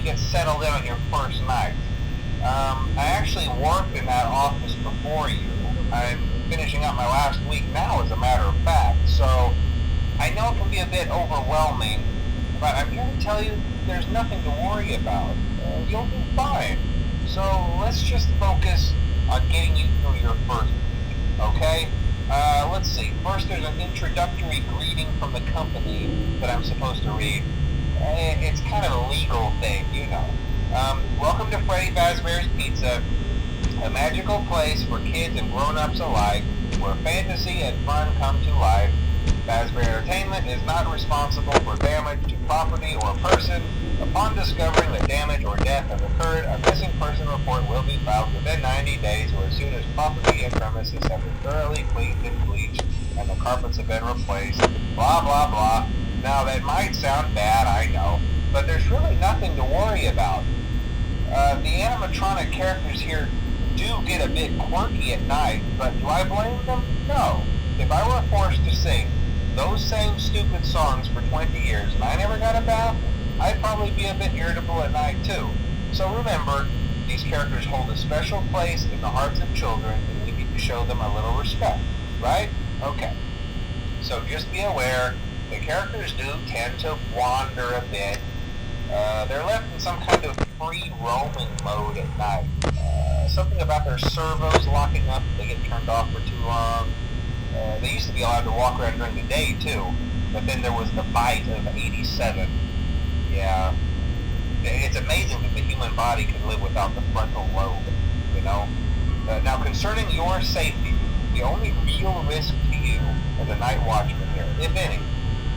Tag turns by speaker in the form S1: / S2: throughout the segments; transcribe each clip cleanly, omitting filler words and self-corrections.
S1: get settled in on your first night. I actually worked in that office before you. I'm finishing up my last week now, as a matter of fact, so I know it can be a bit overwhelming, but I'm here to tell you there's nothing to worry about. You'll be fine. So let's just focus on getting you through your first week, okay? Let's see. First, there's an introductory greeting from the company that I'm supposed to read. It's kind of a legal thing, you know. Welcome to Freddy Fazbear's Pizza, a magical place for kids and grown-ups alike, where fantasy and fun come to life. Fazbear Entertainment is not responsible for damage to property or person. Upon discovering that damage or death have occurred, a missing person report will be filed within 90 days or as soon as property and premises have been thoroughly cleaned and bleached and the carpets have been replaced. Blah, blah, blah. Now, that might sound bad, I know, but there's really nothing to worry about. The animatronic characters here do get a bit quirky at night, but do I blame them? No. If I were forced to sing those same stupid songs for 20 years and I never got a bath, I'd probably be a bit irritable at night too. So remember, these characters hold a special place in the hearts of children and we need to show them a little respect, right? Okay. So just be aware, the characters do tend to wander a bit. They're left in some kind of free roaming mode at night. Something about their servos locking up if they get turned off for too long. They used to be allowed to walk around during the day too, but then there was the bite of 87. Yeah, it's amazing that the human body can live without the frontal lobe, you know? Now, concerning your safety, the only real risk to you as a night watchman here, if any,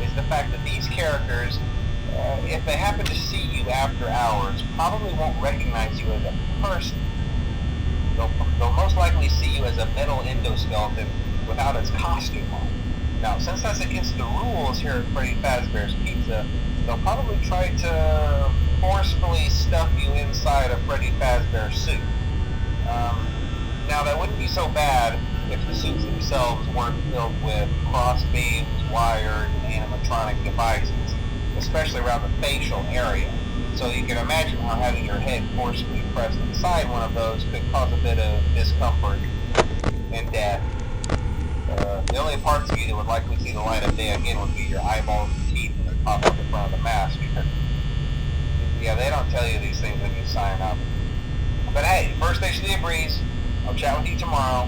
S1: is the fact that these characters, if they happen to see you after hours, probably won't recognize you as a person. They'll most likely see you as a metal endoskeleton without its costume on. Now, since that's against the rules here at Freddy Fazbear's Pizza, they'll probably try to forcefully stuff you inside a Freddy Fazbear suit. Now, that wouldn't be so bad if the suits themselves weren't filled with cross beams, wired, and animatronic devices, especially around the facial area. So you can imagine how having your head forcefully pressed inside one of those could cause a bit of discomfort and death. The only parts of you that would likely see the light of day again would be your eyeballs and teeth when they pop up in front of the mask. Yeah, they don't tell you these things when you sign up. But hey, first station of the breeze. I'll chat with you tomorrow.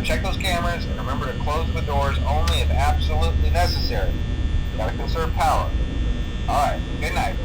S1: Check those cameras and remember to close the doors only if absolutely necessary. You gotta conserve power. Alright, good night.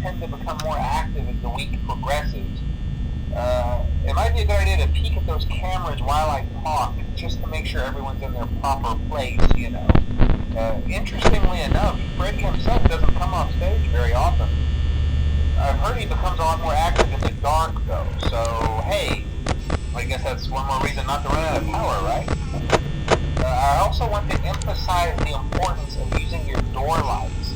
S1: tend to become more active as the week progresses. It might be a good idea to peek at those cameras while I talk, just to make sure everyone's in their proper place, you know. Interestingly enough, Freddy himself doesn't come off stage very often. I've heard he becomes a lot more active in the dark, though, so hey, I guess that's one more reason not to run out of power, right? I also want to emphasize the importance of using your door lights.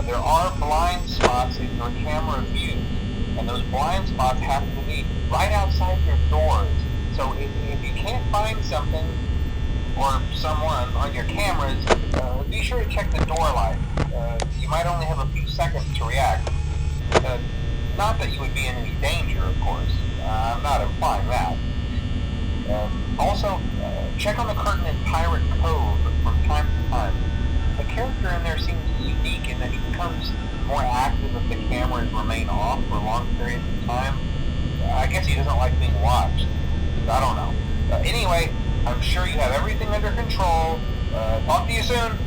S1: There are blind spots in your camera view, and those blind spots happen to be right outside your doors. So if you can't find something or someone on your cameras, be sure to check the door light. You might only have a few seconds to react. Not that you would be in any danger, of course. I'm not implying that. Also, check on the curtain in Pirate Cove from time to time. The character in there seems unique in that he becomes more active if the cameras remain off for long periods of time. I guess he doesn't like being watched. I don't know. Anyway, I'm sure you have everything under control. Talk to you soon.